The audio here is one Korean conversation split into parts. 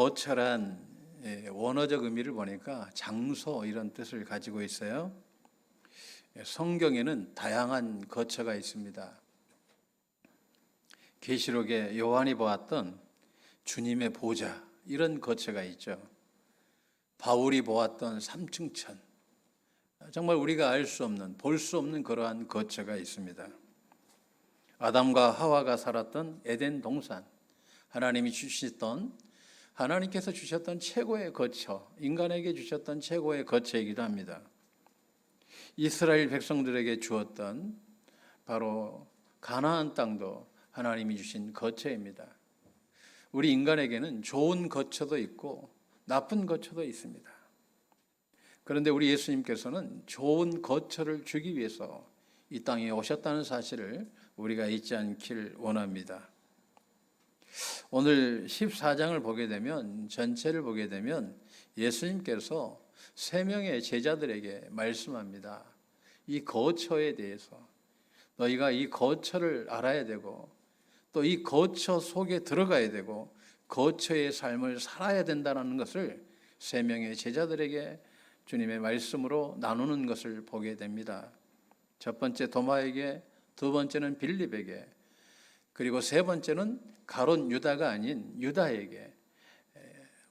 거처란 원어적 의미를 보니까 장소 이런 뜻을 가지고 있어요. 성경에는 다양한 거처가 있습니다. 계시록에 요한이 보았던 주님의 보좌 이런 거처가 있죠. 바울이 보았던 삼층천, 정말 우리가 알 수 없는, 볼 수 없는 그러한 거처가 있습니다. 아담과 하와가 살았던 에덴 동산, 하나님께서 주셨던 최고의 거처, 인간에게 주셨던 최고의 거처이기도 합니다. 이스라엘 백성들에게 주었던 바로 가나안 땅도 하나님이 주신 거처입니다. 우리 인간에게는 좋은 거처도 있고 나쁜 거처도 있습니다. 그런데 우리 예수님께서는 좋은 거처를 주기 위해서 이 땅에 오셨다는 사실을 우리가 잊지 않길 원합니다. 오늘 14장을 보게 되면, 전체를 보게 되면 예수님께서 세 명의 제자들에게 말씀합니다. 이 거처에 대해서 너희가 이 거처를 알아야 되고 또 이 거처 속에 들어가야 되고 거처의 삶을 살아야 된다는 것을 세 명의 제자들에게 주님의 말씀으로 나누는 것을 보게 됩니다. 첫 번째 도마에게, 두 번째는 빌립에게, 그리고 세 번째는 가룟 유다가 아닌 유다에게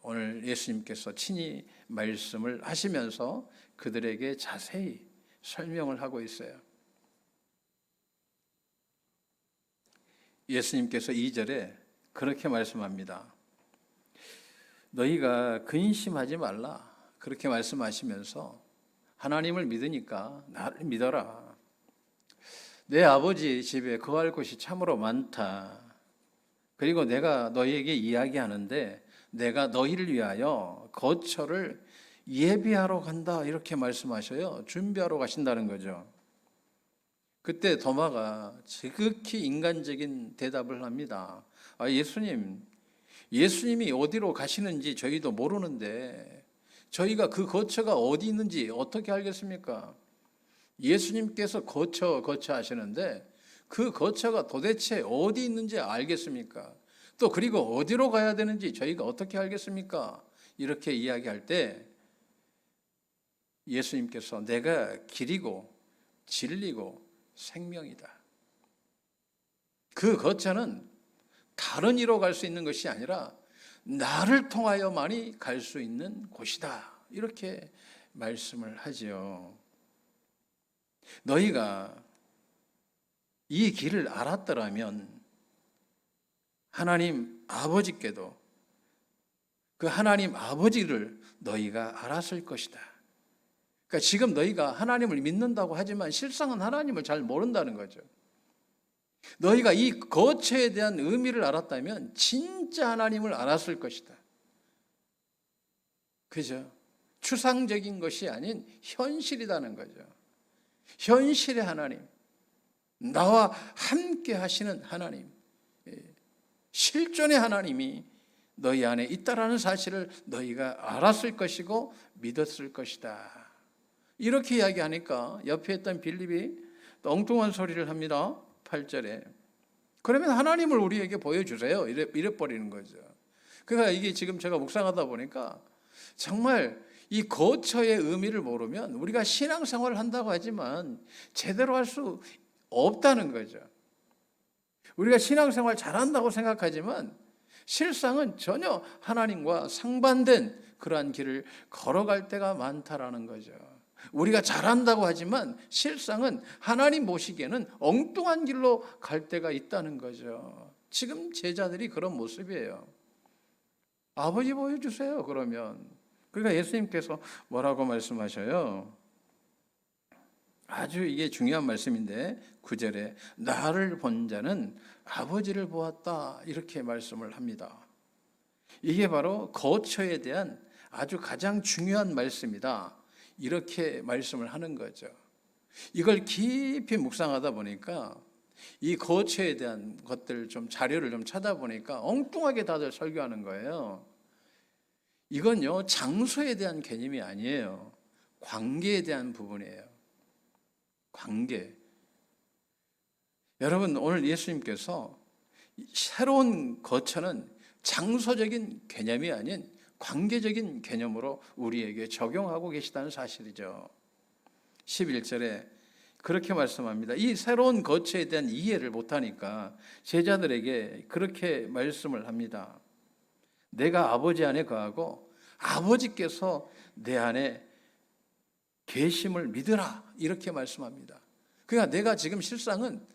오늘 예수님께서 친히 말씀을 하시면서 그들에게 자세히 설명을 하고 있어요. 예수님께서 2절에 그렇게 말씀합니다. 너희가 근심하지 말라. 그렇게 말씀하시면서 하나님을 믿으니까 나를 믿어라. 내 아버지 집에 거할 곳이 참으로 많다. 그리고 내가 너희에게 이야기하는데 내가 너희를 위하여 거처를 예비하러 간다. 이렇게 말씀하셔요. 준비하러 가신다는 거죠. 그때 도마가 지극히 인간적인 대답을 합니다. 예수님이 어디로 가시는지 저희도 모르는데 저희가 그 거처가 어디 있는지 어떻게 알겠습니까? 예수님께서 거처 하시는데 그 거처가 도대체 어디 있는지 알겠습니까? 또 그리고 어디로 가야 되는지 저희가 어떻게 알겠습니까? 이렇게 이야기할 때 예수님께서 내가 길이고 진리고 생명이다. 그 거처는 다른 이로 갈 수 있는 것이 아니라 나를 통하여만이 갈 수 있는 곳이다. 이렇게 말씀을 하지요. 너희가 이 길을 알았더라면 하나님 아버지께도 그 하나님 아버지를 너희가 알았을 것이다. 그러니까 지금 너희가 하나님을 믿는다고 하지만 실상은 하나님을 잘 모른다는 거죠. 너희가 이 거처에 대한 의미를 알았다면 진짜 하나님을 알았을 것이다. 그죠? 추상적인 것이 아닌 현실이라는 거죠. 현실의 하나님, 나와 함께 하시는 하나님, 실존의 하나님이 너희 안에 있다라는 사실을 너희가 알았을 것이고 믿었을 것이다. 이렇게 이야기하니까 옆에 있던 빌립이 엉뚱한 소리를 합니다. 8절에 그러면 하나님을 우리에게 보여주세요. 이래 버리는 거죠. 그러니까 이게 지금 제가 묵상하다 보니까 정말 이 거처의 의미를 모르면 우리가 신앙생활을 한다고 하지만 제대로 할 수 없다는 거죠. 우리가 신앙생활 잘한다고 생각하지만 실상은 전혀 하나님과 상반된 그러한 길을 걸어갈 때가 많다라는 거죠. 우리가 잘한다고 하지만 실상은 하나님 보시기에는 엉뚱한 길로 갈 때가 있다는 거죠. 지금 제자들이 그런 모습이에요. 아버지 보여주세요. 그러면 그러니까 예수님께서 뭐라고 말씀하셔요? 아주 이게 중요한 말씀인데 9절에 나를 본 자는 아버지를 보았다 이렇게 말씀을 합니다. 이게 바로 거처에 대한 아주 가장 중요한 말씀이다. 이렇게 말씀을 하는 거죠. 이걸 깊이 묵상하다 보니까 이 거처에 대한 것들 좀 자료를 좀 찾아보니까 엉뚱하게 다들 설교하는 거예요. 이건요, 장소에 대한 개념이 아니에요. 관계에 대한 부분이에요. 관계. 여러분, 오늘 예수님께서 새로운 거처는 장소적인 개념이 아닌 관계적인 개념으로 우리에게 적용하고 계시다는 사실이죠. 11절에 그렇게 말씀합니다. 이 새로운 거처에 대한 이해를 못하니까 제자들에게 그렇게 말씀을 합니다. 내가 아버지 안에 거하고 아버지께서 내 안에 계심을 믿으라, 이렇게 말씀합니다. 그러니까 내가 지금 실상은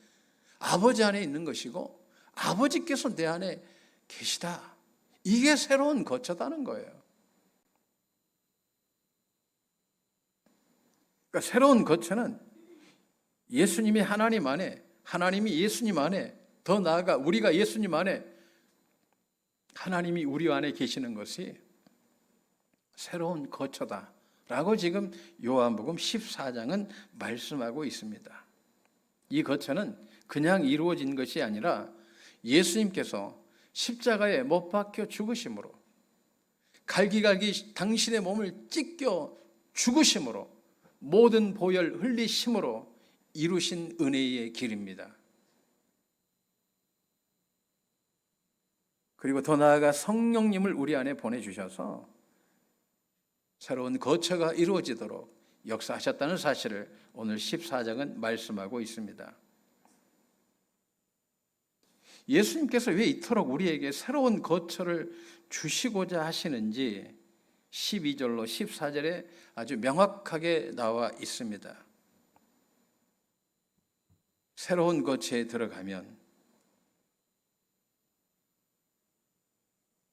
아버지 안에 있는 것이고 아버지께서 내 안에 계시다. 이게 새로운 거처다는 거예요. 그러니까 새로운 거처는 예수님이 하나님 안에, 하나님이 예수님 안에, 더 나아가 우리가 예수님 안에, 하나님이 우리 안에 계시는 것이 새로운 거처다라고 지금 요한복음 14장은 말씀하고 있습니다. 이 거처는 그냥 이루어진 것이 아니라 예수님께서 십자가에 못 박혀 죽으심으로, 갈기갈기 당신의 몸을 찢겨 죽으심으로, 모든 보혈 흘리심으로 이루신 은혜의 길입니다. 그리고 더 나아가 성령님을 우리 안에 보내주셔서 새로운 거처가 이루어지도록 역사하셨다는 사실을 오늘 14장은 말씀하고 있습니다. 예수님께서 왜 이토록 우리에게 새로운 거처를 주시고자 하시는지 12절로 14절에 아주 명확하게 나와 있습니다. 새로운 거처에 들어가면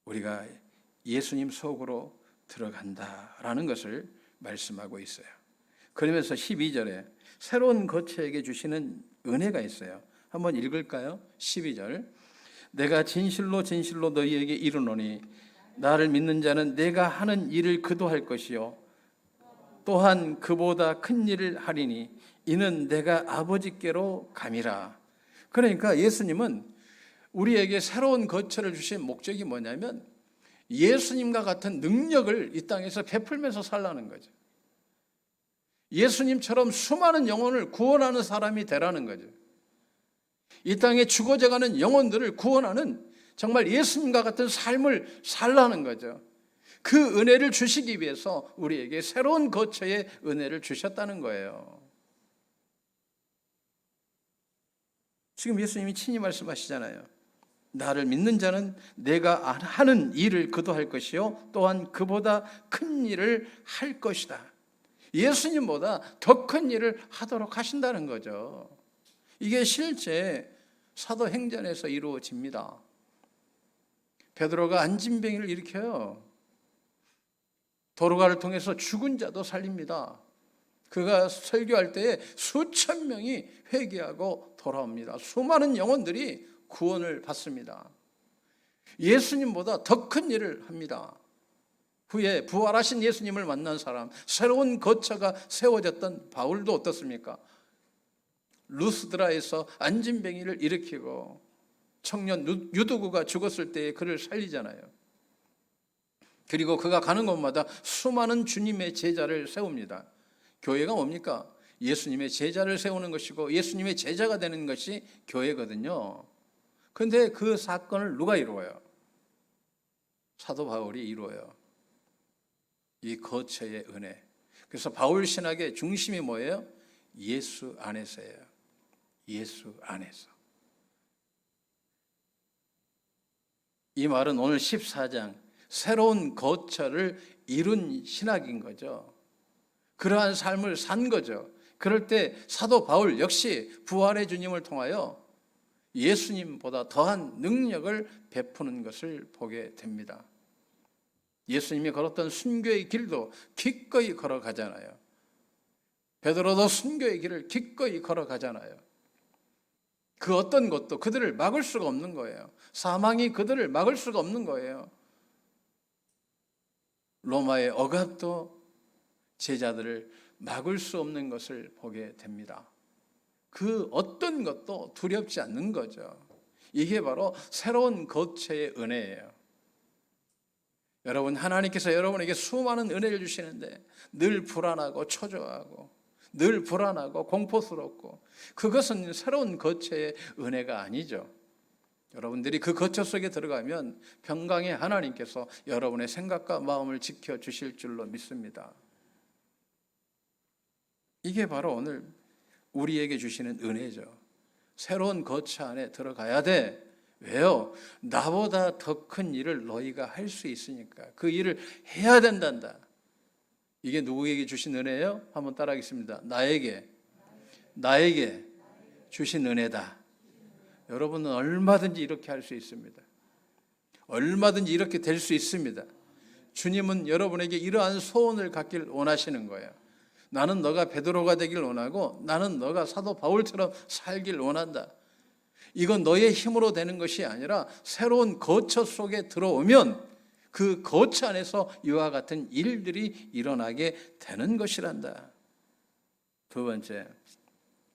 우리가 예수님 속으로 들어간다라는 것을 말씀하고 있어요. 그러면서 12절에 새로운 거처에게 주시는 은혜가 있어요. 한번 읽을까요? 12절. 내가 진실로 진실로 너희에게 이르노니 나를 믿는 자는 내가 하는 일을 그도 할 것이요 또한 그보다 큰 일을 하리니 이는 내가 아버지께로 감이라. 그러니까 예수님은 우리에게 새로운 거처를 주신 목적이 뭐냐면 예수님과 같은 능력을 이 땅에서 베풀면서 살라는 거죠. 예수님처럼 수많은 영혼을 구원하는 사람이 되라는 거죠. 이 땅에 죽어져가는 영혼들을 구원하는 정말 예수님과 같은 삶을 살라는 거죠. 그 은혜를 주시기 위해서 우리에게 새로운 거처의 은혜를 주셨다는 거예요. 지금 예수님이 친히 말씀하시잖아요. 나를 믿는 자는 내가 하는 일을 그도 할 것이요 또한 그보다 큰 일을 할 것이다. 예수님보다 더 큰 일을 하도록 하신다는 거죠. 이게 실제 사도행전에서 이루어집니다. 베드로가 안진뱅이를 일으켜요. 도로가를 통해서 죽은 자도 살립니다. 그가 설교할 때에 수천 명이 회개하고 돌아옵니다. 수많은 영혼들이 구원을 받습니다. 예수님보다 더 큰 일을 합니다. 후에 부활하신 예수님을 만난 사람, 새로운 거처가 세워졌던 바울도 어떻습니까? 루스드라에서 안진뱅이를 일으키고 청년 유두구가 죽었을 때에 그를 살리잖아요. 그리고 그가 가는 곳마다 수많은 주님의 제자를 세웁니다. 교회가 뭡니까? 예수님의 제자를 세우는 것이고 예수님의 제자가 되는 것이 교회거든요. 그런데 그 사건을 누가 이루어요? 사도 바울이 이루어요. 이 거처의 은혜. 그래서 바울 신학의 중심이 뭐예요? 예수 안에서예요. 예수 안에서. 이 말은 오늘 14장 새로운 거처를 이룬 신학인 거죠. 그러한 삶을 산 거죠. 그럴 때 사도 바울 역시 부활의 주님을 통하여 예수님보다 더한 능력을 베푸는 것을 보게 됩니다. 예수님이 걸었던 순교의 길도 기꺼이 걸어가잖아요. 베드로도 순교의 길을 기꺼이 걸어가잖아요. 그 어떤 것도 그들을 막을 수가 없는 거예요. 사망이 그들을 막을 수가 없는 거예요. 로마의 억압도 제자들을 막을 수 없는 것을 보게 됩니다. 그 어떤 것도 두렵지 않는 거죠. 이게 바로 새로운 거처의 은혜예요. 여러분, 하나님께서 여러분에게 수많은 은혜를 주시는데 늘 불안하고 초조하고 늘 불안하고 공포스럽고 그것은 새로운 거처의 은혜가 아니죠. 여러분들이 그 거처 속에 들어가면 평강의 하나님께서 여러분의 생각과 마음을 지켜주실 줄로 믿습니다. 이게 바로 오늘 우리에게 주시는 은혜죠. 새로운 거처 안에 들어가야 돼. 왜요? 나보다 더 큰 일을 너희가 할 수 있으니까 그 일을 해야 된단다. 이게 누구에게 주신 은혜예요? 한번 따라하겠습니다. 나에게 주신 은혜다. 여러분은 얼마든지 이렇게 할 수 있습니다. 얼마든지 이렇게 될 수 있습니다. 주님은 여러분에게 이러한 소원을 갖길 원하시는 거예요. 나는 너가 베드로가 되길 원하고 나는 너가 사도 바울처럼 살길 원한다. 이건 너의 힘으로 되는 것이 아니라 새로운 거처 속에 들어오면 그 거처 안에서 이와 같은 일들이 일어나게 되는 것이란다. 두 번째,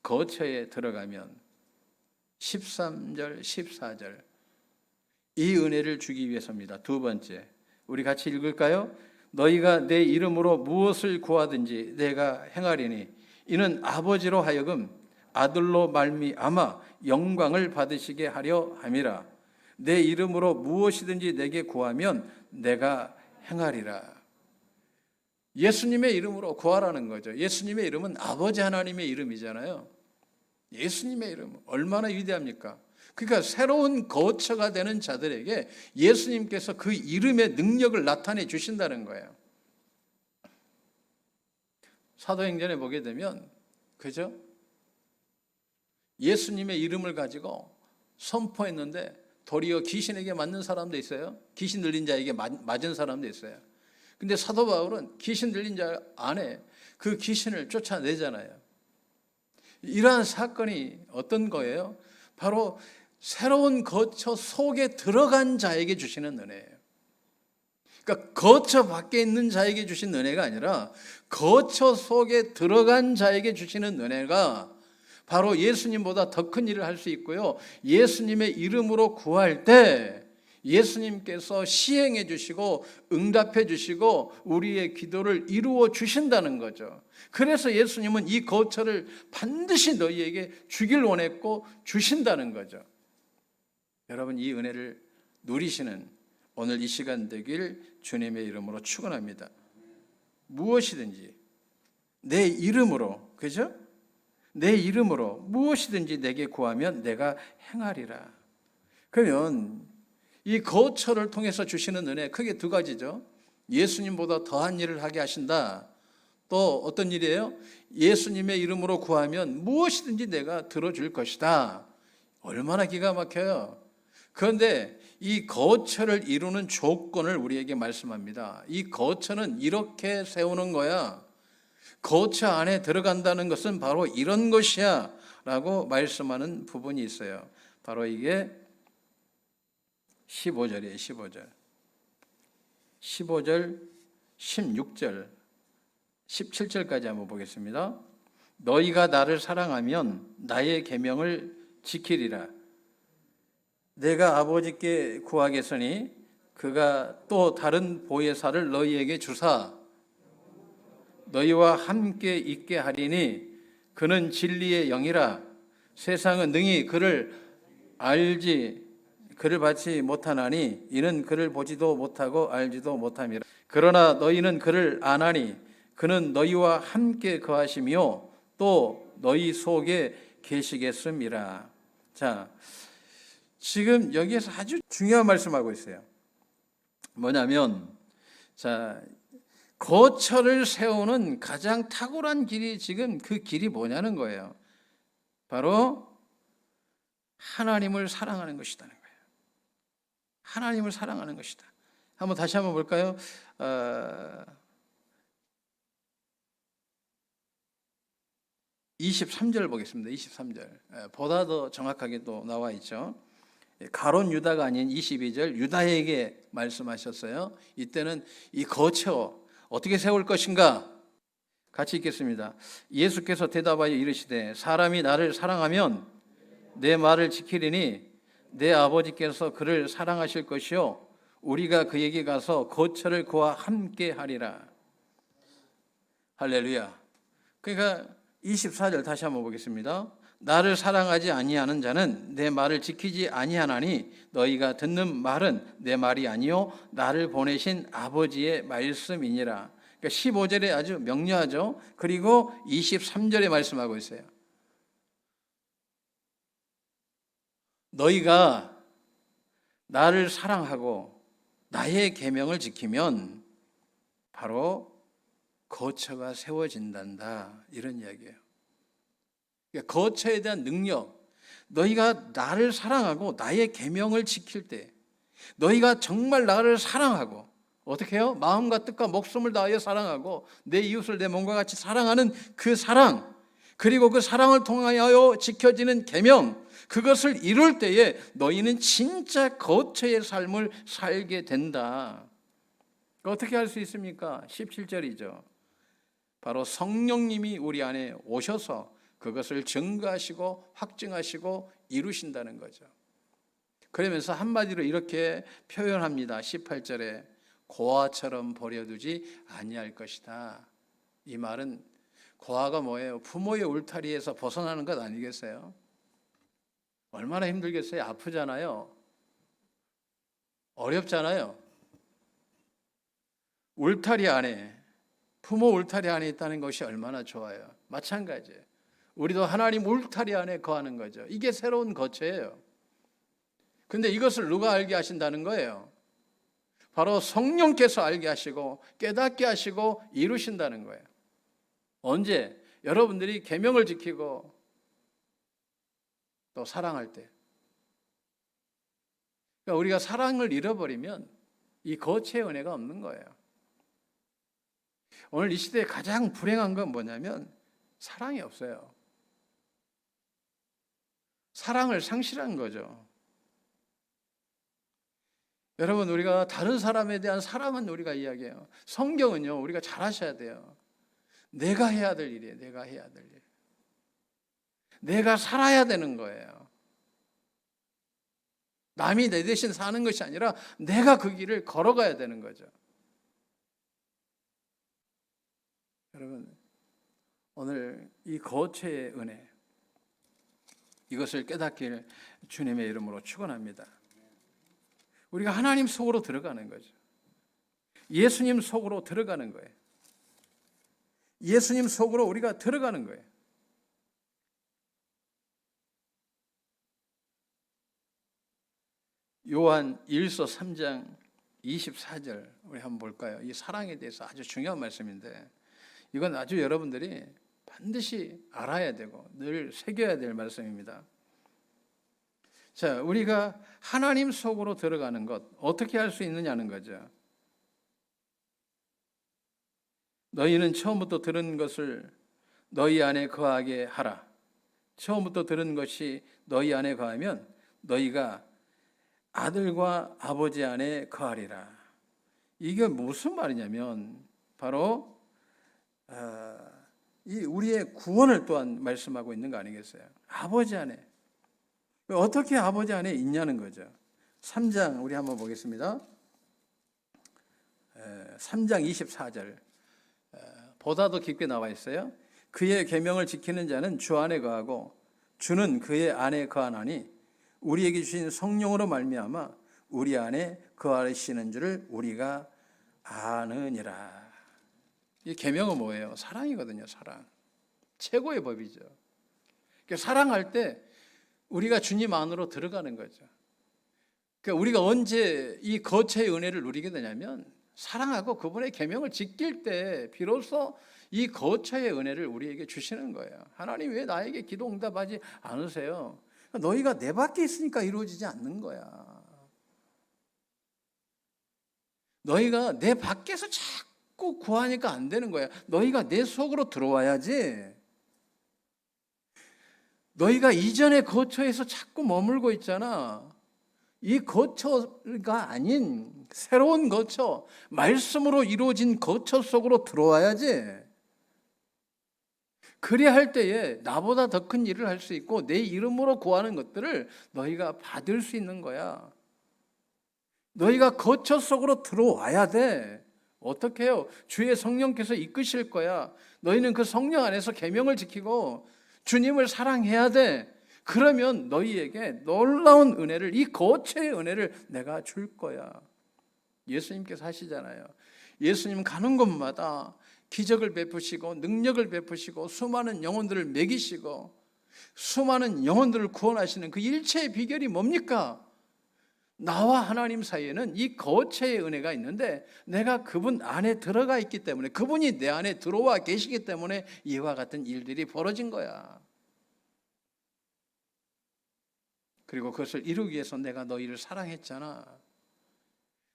거처에 들어가면 13절, 14절 이 은혜를 주기 위해서입니다. 두 번째, 우리 같이 읽을까요? 너희가 내 이름으로 무엇을 구하든지 내가 행하리니 이는 아버지로 하여금 아들로 말미암아 영광을 받으시게 하려 함이라. 내 이름으로 무엇이든지 내게 구하면 내가 행하리라. 예수님의 이름으로 구하라는 거죠. 예수님의 이름은 아버지 하나님의 이름이잖아요. 예수님의 이름 얼마나 위대합니까? 그러니까 새로운 거처가 되는 자들에게 예수님께서 그 이름의 능력을 나타내 주신다는 거예요. 사도행전에 보게 되면 그죠? 예수님의 이름을 가지고 선포했는데 도리어 귀신에게 맞는 사람도 있어요. 귀신 들린 자에게 맞은 사람도 있어요. 근데 사도 바울은 귀신 들린 자 안에 그 귀신을 쫓아내잖아요. 이러한 사건이 어떤 거예요? 바로 새로운 거처 속에 들어간 자에게 주시는 은혜예요. 그러니까 거처 밖에 있는 자에게 주신 은혜가 아니라 거처 속에 들어간 자에게 주시는 은혜가 바로 예수님보다 더 큰 일을 할 수 있고요. 예수님의 이름으로 구할 때 예수님께서 시행해 주시고 응답해 주시고 우리의 기도를 이루어 주신다는 거죠. 그래서 예수님은 이 거처를 반드시 너희에게 주길 원했고 주신다는 거죠. 여러분 이 은혜를 누리시는 오늘 이 시간 되길 주님의 이름으로 축원합니다. 무엇이든지 내 이름으로, 그죠? 내 이름으로 무엇이든지 내게 구하면 내가 행하리라. 그러면 이 거처를 통해서 주시는 은혜 크게 두 가지죠. 예수님보다 더한 일을 하게 하신다. 또 어떤 일이에요? 예수님의 이름으로 구하면 무엇이든지 내가 들어줄 것이다. 얼마나 기가 막혀요. 그런데 이 거처를 이루는 조건을 우리에게 말씀합니다. 이 거처는 이렇게 세우는 거야. 거처 안에 들어간다는 것은 바로 이런 것이야 라고 말씀하는 부분이 있어요. 바로 이게 15절이에요. 15절, 16절, 17절까지 한번 보겠습니다. 너희가 나를 사랑하면 나의 계명을 지키리라. 내가 아버지께 구하겠으니 그가 또 다른 보혜사를 너희에게 주사 너희와 함께 있게 하리니 그는 진리의 영이라. 세상은 능히 그를 받지 못하나니 이는 그를 보지도 못하고 알지도 못함이라. 그러나 너희는 그를 아나니 그는 너희와 함께 거하시며 또 너희 속에 계시겠음이라. 자, 지금 여기에서 아주 중요한 말씀하고 있어요. 뭐냐면, 자, 거처를 세우는 가장 탁월한 길이 지금 그 길이 뭐냐는 거예요. 바로 하나님을 사랑하는 것이라는 거예요. 하나님을 사랑하는 것이다. 다시 한번 볼까요? 23절 보겠습니다. 23절. 보다 더 정확하게 또 나와 있죠. 가론 유다가 아닌 22절 유다에게 말씀하셨어요. 이때는 이 거처 어떻게 세울 것인가? 같이 읽겠습니다. 예수께서 대답하여 이르시되 사람이 나를 사랑하면 내 말을 지키리니 내 아버지께서 그를 사랑하실 것이요 우리가 그에게 가서 거처를 그와 함께 하리라. 할렐루야. 그러니까 24절 다시 한번 보겠습니다. 나를 사랑하지 아니하는 자는 내 말을 지키지 아니하나니 너희가 듣는 말은 내 말이 아니요 나를 보내신 아버지의 말씀이니라. 그러니까 15절에 아주 명료하죠. 그리고 23절에 말씀하고 있어요. 너희가 나를 사랑하고 나의 계명을 지키면 바로 거처가 세워진단다, 이런 이야기예요. 그러니까 거처에 대한 능력, 너희가 나를 사랑하고 나의 계명을 지킬 때, 너희가 정말 나를 사랑하고, 어떻게 해요? 마음과 뜻과 목숨을 다하여 사랑하고 내 이웃을 내 몸과 같이 사랑하는 그 사랑, 그리고 그 사랑을 통하여 지켜지는 계명, 그것을 이룰 때에 너희는 진짜 거처의 삶을 살게 된다. 어떻게 할 수 있습니까? 17절이죠. 바로 성령님이 우리 안에 오셔서 그것을 증거하시고 확증하시고 이루신다는 거죠. 그러면서 한마디로 이렇게 표현합니다. 18절에 고아처럼 버려두지 아니할 것이다. 이 말은 고아가 뭐예요? 부모의 울타리에서 벗어나는 것 아니겠어요? 얼마나 힘들겠어요? 아프잖아요. 어렵잖아요. 울타리 안에, 부모 울타리 안에 있다는 것이 얼마나 좋아요. 마찬가지예요. 우리도 하나님 울타리 안에 거하는 거죠. 이게 새로운 거처예요. 근데 이것을 누가 알게 하신다는 거예요? 바로 성령께서 알게 하시고 깨닫게 하시고 이루신다는 거예요. 언제? 여러분들이 계명을 지키고 또 사랑할 때. 그러니까 우리가 사랑을 잃어버리면 이 거처의 은혜가 없는 거예요. 오늘 이 시대에 가장 불행한 건 뭐냐면 사랑이 없어요. 사랑을 상실한 거죠. 여러분, 우리가 다른 사람에 대한 사랑은 우리가 이야기해요. 성경은요, 우리가 잘 하셔야 돼요. 내가 해야 될 일이에요. 내가 해야 될 일. 내가 살아야 되는 거예요. 남이 내 대신 사는 것이 아니라 내가 그 길을 걸어가야 되는 거죠. 여러분, 오늘 이 거처의 은혜, 이것을 깨닫길 주님의 이름으로 축원합니다. 우리가 하나님 속으로 들어가는 거죠. 예수님 속으로 들어가는 거예요. 예수님 속으로 우리가 들어가는 거예요. 요한 1서 3장 24절 우리 한번 볼까요? 이 사랑에 대해서 아주 중요한 말씀인데 이건 아주 여러분들이 반드시 알아야 되고 늘 새겨야 될 말씀입니다. 자, 우리가 하나님 속으로 들어가는 것 어떻게 할 수 있느냐는 거죠. 너희는 처음부터 들은 것을 너희 안에 거하게 하라. 처음부터 들은 것이 너희 안에 거하면 너희가 아들과 아버지 안에 거하리라. 이게 무슨 말이냐면 바로 이 우리의 구원을 또한 말씀하고 있는 거 아니겠어요? 아버지 안에. 어떻게 아버지 안에 있냐는 거죠. 3장 우리 한번 보겠습니다. 3장 24절 보다도 깊게 나와 있어요. 그의 계명을 지키는 자는 주 안에 거하고 주는 그의 안에 거하나니 우리에게 주신 성령으로 말미암아 우리 안에 거하시는 줄을 우리가 아느니라. 이 계명은 뭐예요? 사랑이거든요. 사랑. 최고의 법이죠. 그러니까 사랑할 때 우리가 주님 안으로 들어가는 거죠. 그러니까 우리가 언제 이 거처의 은혜를 누리게 되냐면 사랑하고 그분의 계명을 지킬 때 비로소 이 거처의 은혜를 우리에게 주시는 거예요. 하나님 왜 나에게 기도 응답하지 않으세요? 너희가 내 밖에 있으니까 이루어지지 않는 거야. 너희가 내 밖에서 자꾸 구하니까 안 되는 거야. 너희가 내 속으로 들어와야지. 너희가 이전의 거처에서 자꾸 머물고 있잖아. 이 거처가 아닌 새로운 거처, 말씀으로 이루어진 거처 속으로 들어와야지. 그래야 할 때에 나보다 더 큰 일을 할 수 있고 내 이름으로 구하는 것들을 너희가 받을 수 있는 거야. 너희가 거처 속으로 들어와야 돼. 어떻게 해요? 주의 성령께서 이끄실 거야. 너희는 그 성령 안에서 계명을 지키고 주님을 사랑해야 돼. 그러면 너희에게 놀라운 은혜를, 이 거처의 은혜를 내가 줄 거야. 예수님께서 하시잖아요. 예수님 가는 곳마다 기적을 베푸시고 능력을 베푸시고 수많은 영혼들을 먹이시고 수많은 영혼들을 구원하시는 그 일체의 비결이 뭡니까? 나와 하나님 사이에는 이 거처의 은혜가 있는데 내가 그분 안에 들어가 있기 때문에, 그분이 내 안에 들어와 계시기 때문에 이와 같은 일들이 벌어진 거야. 그리고 그것을 이루기 위해서 내가 너희를 사랑했잖아.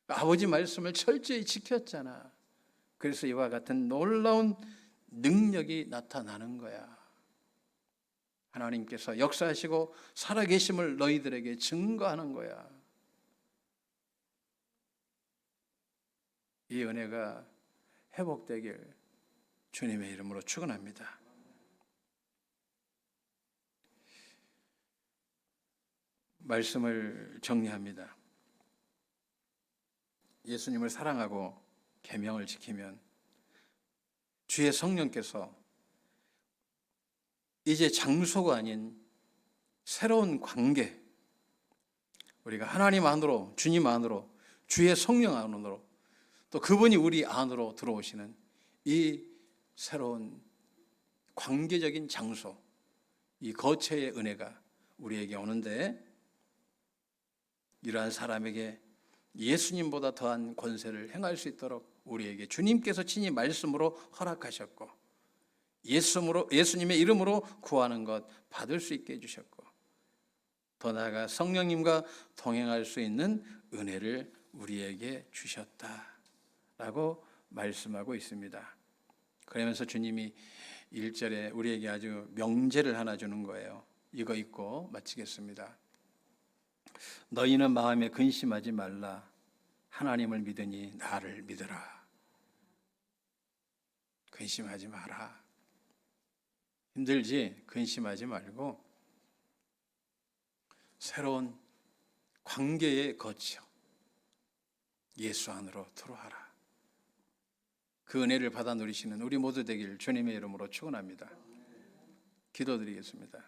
아버지 말씀을 철저히 지켰잖아. 그래서 이와 같은 놀라운 능력이 나타나는 거야. 하나님께서 역사하시고 살아계심을 너희들에게 증거하는 거야. 이 은혜가 회복되길 주님의 이름으로 축원합니다. 말씀을 정리합니다. 예수님을 사랑하고 계명을 지키면 주의 성령께서 이제 장소가 아닌 새로운 관계, 우리가 하나님 안으로, 주님 안으로, 주의 성령 안으로, 또 그분이 우리 안으로 들어오시는 이 새로운 관계적인 장소, 이 거처의 은혜가 우리에게 오는데, 이러한 사람에게 예수님보다 더한 권세를 행할 수 있도록 우리에게 주님께서 친히 말씀으로 허락하셨고, 예수님의 이름으로 구하는 것 받을 수 있게 해주셨고, 더 나아가 성령님과 동행할 수 있는 은혜를 우리에게 주셨다라고 말씀하고 있습니다. 그러면서 주님이 1절에 우리에게 아주 명제를 하나 주는 거예요. 이거 읽고 마치겠습니다. 너희는 마음에 근심하지 말라. 하나님을 믿으니 나를 믿으라. 근심하지 마라. 힘들지? 근심하지 말고 새로운 관계의 거쳐 예수 안으로 들어와라. 그 은혜를 받아 누리시는 우리 모두 되길 주님의 이름으로 축원합니다. 기도드리겠습니다.